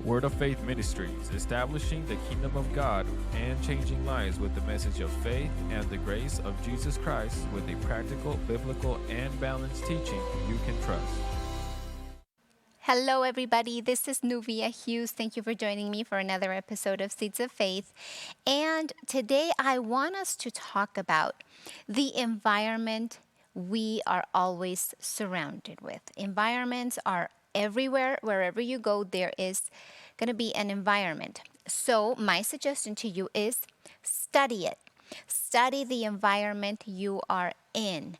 Word of Faith Ministries, establishing the kingdom of God and changing lives with the message of faith and the grace of Jesus Christ with a practical, biblical, and balanced teaching you can trust. Hello, everybody. This is Nuvia Hughes. Thank you for joining me for another episode of Seeds of Faith. And today I want us to talk about the environment we are always surrounded with. Environments are everywhere. Wherever you go, there is going to be an environment. So, my suggestion to you is study it. Study the environment you are in.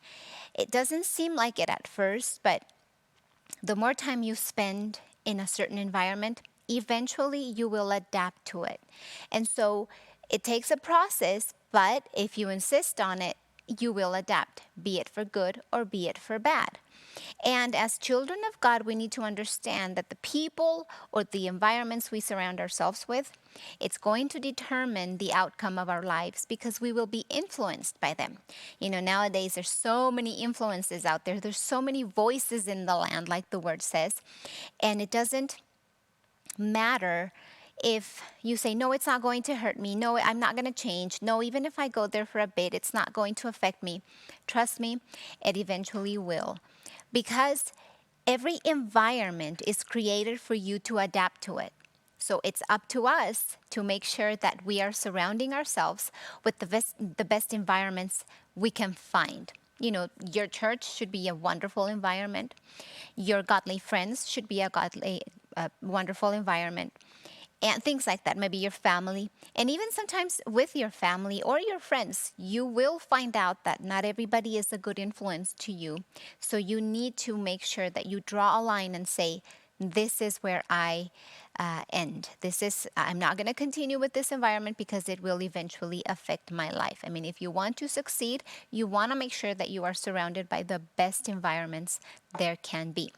It doesn't seem like it at first, but the more time you spend in a certain environment, eventually you will adapt to it. And so it takes a process, but if you insist on it, you will adapt, be it for good or be it for bad. And as children of God, we need to understand that the people or the environments we surround ourselves with, it's going to determine the outcome of our lives because we will be influenced by them. You know, nowadays there's so many influences out there. There's so many voices in the land, like the word says. And it doesn't matter if you say, no, it's not going to hurt me. No, I'm not going to change. No, even if I go there for a bit, it's not going to affect me. Trust me, it eventually will. Because every environment is created for you to adapt to it. So it's up to us to make sure that we are surrounding ourselves with the best environments we can find. You know, your church should be a wonderful environment. Your godly friends should be a wonderful environment. And things like that, maybe your family. And even sometimes with your family or your friends, you will find out that not everybody is a good influence to you. So you need to make sure that you draw a line and say, this is where I end. I'm not going to continue with this environment because it will eventually affect my life. I mean, if you want to succeed, you want to make sure that you are surrounded by the best environments there can be.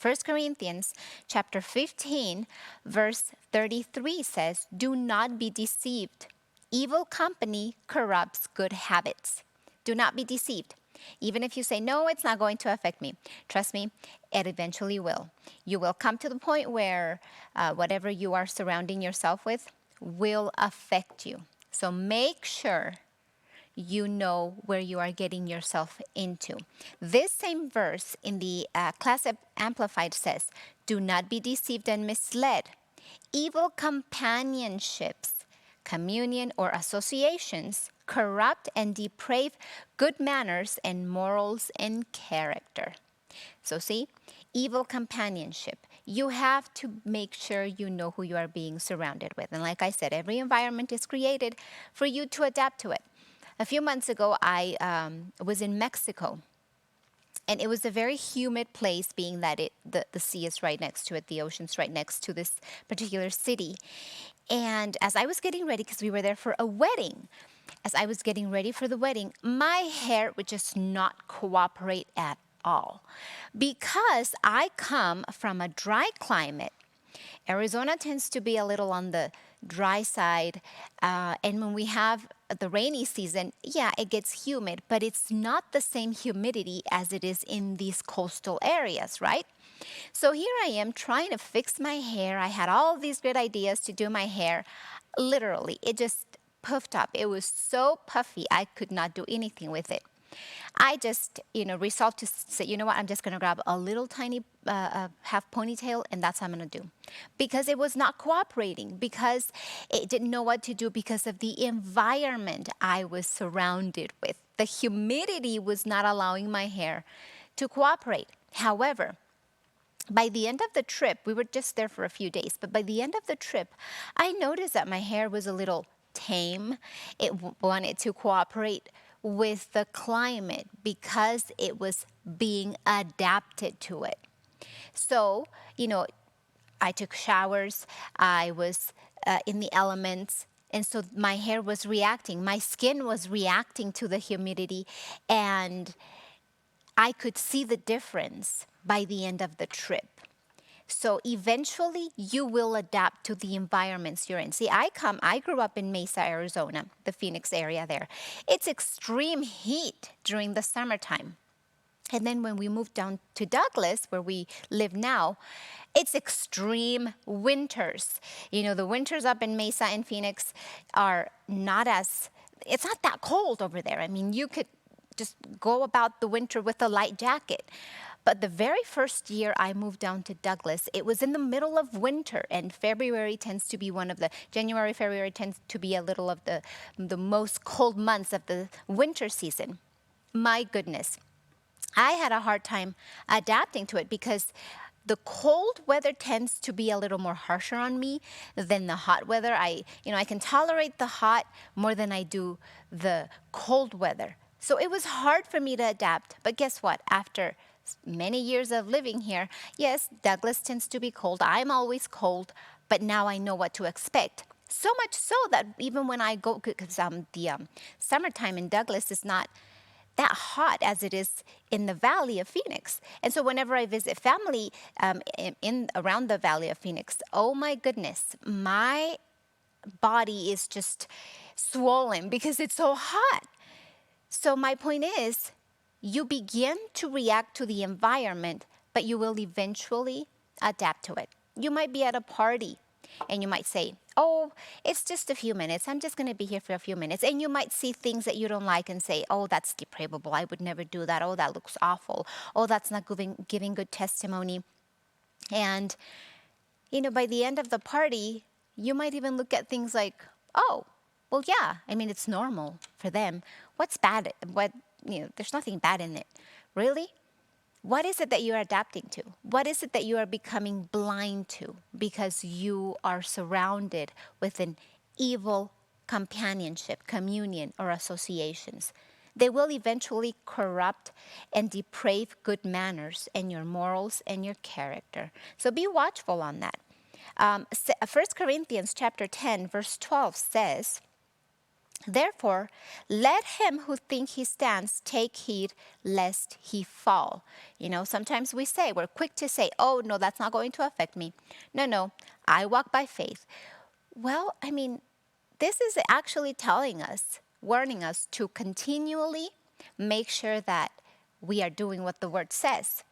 1 Corinthians chapter 15, verse 33 says, do not be deceived. Evil company corrupts good habits. Do not be deceived. Even if you say, no, it's not going to affect me. Trust me, it eventually will. You will come to the point where whatever you are surrounding yourself with will affect you. So make sure you know where you are getting yourself into. This same verse in the Classic Amplified says, do not be deceived and misled. Evil companionships, communion, or associations corrupt and deprave good manners and morals and character. So see, evil companionship. You have to make sure you know who you are being surrounded with. And like I said, every environment is created for you to adapt to it. A few months ago, I was in Mexico, and it was a very humid place, being that the sea is right next to it, the ocean's right next to this particular city. And as I was getting ready, because we were there for a wedding, as I was getting ready for the wedding, my hair would just not cooperate at all. Because I come from a dry climate, Arizona tends to be a little on the dry side. And when we have the rainy season, yeah, it gets humid, but it's not the same humidity as it is in these coastal areas, right? So here I am trying to fix my hair. I had all these great ideas to do my hair. Literally, it just puffed up. It was so puffy, I could not do anything with it. I just, resolved to say, you know what, I'm just going to grab a little tiny half ponytail, and that's what I'm going to do. Because it was not cooperating, because it didn't know what to do because of the environment I was surrounded with. The humidity was not allowing my hair to cooperate. However, by the end of the trip, we were just there for a few days, but by the end of the trip, I noticed that my hair was a little tame. It wanted to cooperate with the climate because it was being adapted to it. So, I took showers, I was in the elements, and so my hair was reacting, my skin was reacting to the humidity, and I could see the difference by the end of the trip. So eventually you will adapt to the environments you're in. See, I grew up in Mesa, Arizona, the Phoenix area there. It's extreme heat during the summertime. And then when we moved down to Douglas, where we live now, it's extreme winters. The winters up in Mesa and Phoenix are it's not that cold over there. I mean, you could just go about the winter with a light jacket. But the very first year I moved down to Douglas, it was in the middle of winter, and January, February tends to be a little of the most cold months of the winter season. My goodness. I had a hard time adapting to it because the cold weather tends to be a little more harsher on me than the hot weather. I can tolerate the hot more than I do the cold weather. So it was hard for me to adapt. But guess what? After many years of living here, yes, Douglas tends to be cold. I'm always cold, but now I know what to expect. So much so that even when I go, because the summertime in Douglas is not that hot as it is in the Valley of Phoenix. And so whenever I visit family in around the Valley of Phoenix, oh my goodness, my body is just swollen because it's so hot. So my point is, you begin to react to the environment, but you will eventually adapt to it. You might be at a party and you might say, oh, it's just a few minutes. I'm just going to be here for a few minutes. And you might see things that you don't like and say, oh, that's depravable. I would never do that. Oh, that looks awful. Oh, that's not giving good testimony. And, by the end of the party, you might even look at things like, oh, well, yeah, I mean, it's normal for them. What's bad? There's nothing bad in it. Really? What is it that you are adapting to? What is it that you are becoming blind to because you are surrounded with an evil companionship, communion, or associations? They will eventually corrupt and deprave good manners and your morals and your character. So be watchful on that. 1 Corinthians chapter 10, verse 12 says, therefore, let him who think he stands take heed lest he fall. Sometimes we're quick to say, oh, no, that's not going to affect me. No, I walk by faith. Well, I mean, this is actually warning us to continually make sure that we are doing what the word says.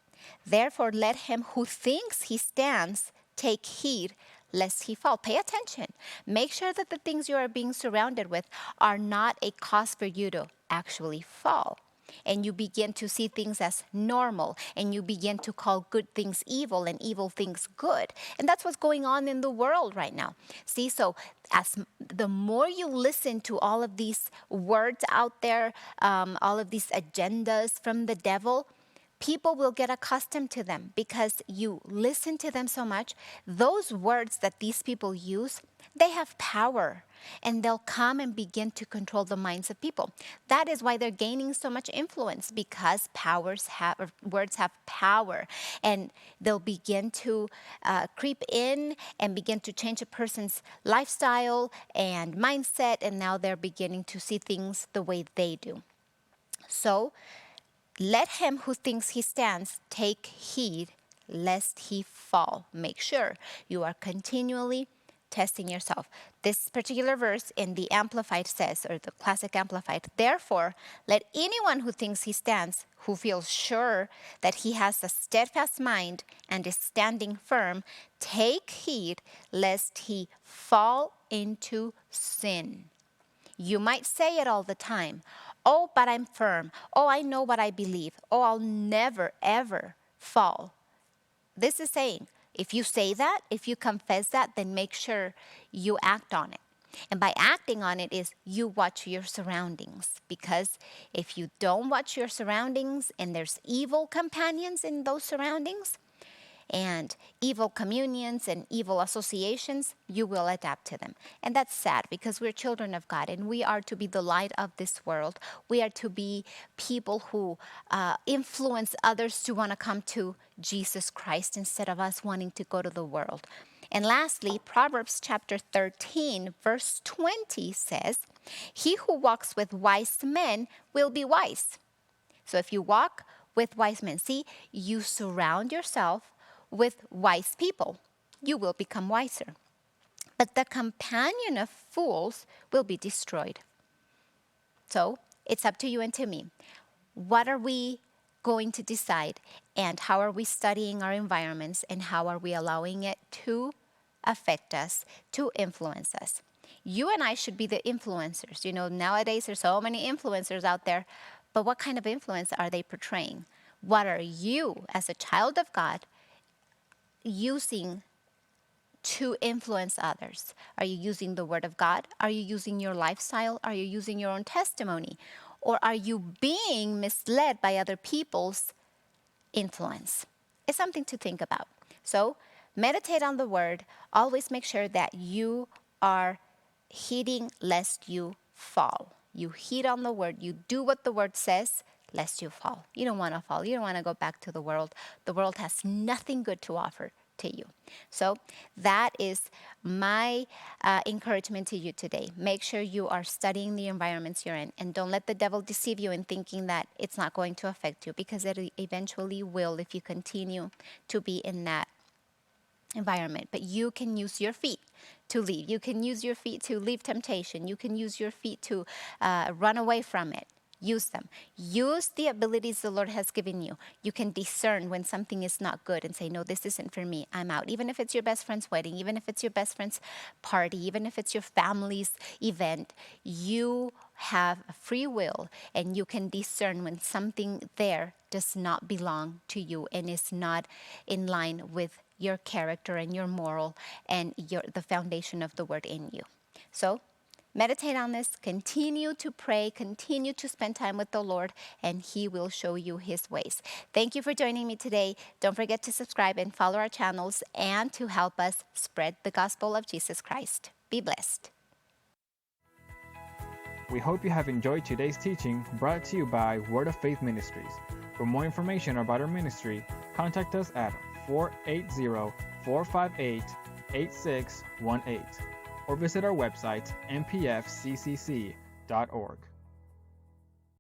Therefore, let him who thinks he stands take heed lest he fall. Pay attention. Make sure that the things you are being surrounded with are not a cause for you to actually fall. And you begin to see things as normal, and you begin to call good things evil and evil things good. And that's what's going on in the world right now. See, so as the more you listen to all of these words out there, all of these agendas from the devil, people will get accustomed to them because you listen to them so much. Those words that these people use, they have power, and they'll come and begin to control the minds of people. That is why they're gaining so much influence, because words have power, and they'll begin to creep in and begin to change a person's lifestyle and mindset, and now they're beginning to see things the way they do. So, let him who thinks he stands take heed lest he fall. Make sure you are continually testing yourself. This particular verse in the Amplified says, or the Classic Amplified, therefore, let anyone who thinks he stands, who feels sure that he has a steadfast mind and is standing firm, take heed lest he fall into sin. You might say it all the time. Oh, but I'm firm. Oh, I know what I believe. Oh, I'll never, ever fall. This is saying, if you say that, if you confess that, then make sure you act on it. And by acting on it is you watch your surroundings. Because if you don't watch your surroundings and there's evil companions in those surroundings, and evil communions and evil associations, you will adapt to them. And that's sad, because we're children of God and we are to be the light of this world. We are to be people who influence others to want to come to Jesus Christ instead of us wanting to go to the world. And lastly, Proverbs chapter 13, verse 20 says, he who walks with wise men will be wise. So if you walk with wise men, see, you surround yourself with wise people, you will become wiser. But the companion of fools will be destroyed. So it's up to you and to me. What are we going to decide, and how are we studying our environments, and how are we allowing it to affect us, to influence us. You and I should be the influencers. Nowadays there's so many influencers out there, but what kind of influence are they portraying? What are you, as a child of God, using to influence others? Are you using the Word of God? Are you using your lifestyle? Are you using your own testimony? Or are you being misled by other people's influence? It's something to think about. So meditate on the Word. Always make sure that you are heeding lest you fall. You heed on the Word. You do what the Word says, lest you fall. You don't want to fall. You don't want to go back to the world. The world has nothing good to offer to you. So that is my encouragement to you today. Make sure you are studying the environments you're in, and don't let the devil deceive you in thinking that it's not going to affect you, because it eventually will if you continue to be in that environment. But you can use your feet to leave. You can use your feet to leave temptation. You can use your feet to run away from it. Use them. Use the abilities the Lord has given you. You can discern when something is not good and say, no, this isn't for me. I'm out. Even if it's your best friend's wedding, even if it's your best friend's party, even if it's your family's event, you have a free will, and you can discern when something there does not belong to you and is not in line with your character and your moral and the foundation of the Word in you. So meditate on this, continue to pray, continue to spend time with the Lord, and He will show you His ways. Thank you for joining me today. Don't forget to subscribe and follow our channels, and to help us spread the gospel of Jesus Christ. Be blessed. We hope you have enjoyed today's teaching, brought to you by Word of Faith Ministries. For more information about our ministry, contact us at 480-458-8618 or visit our website mpfccc.org.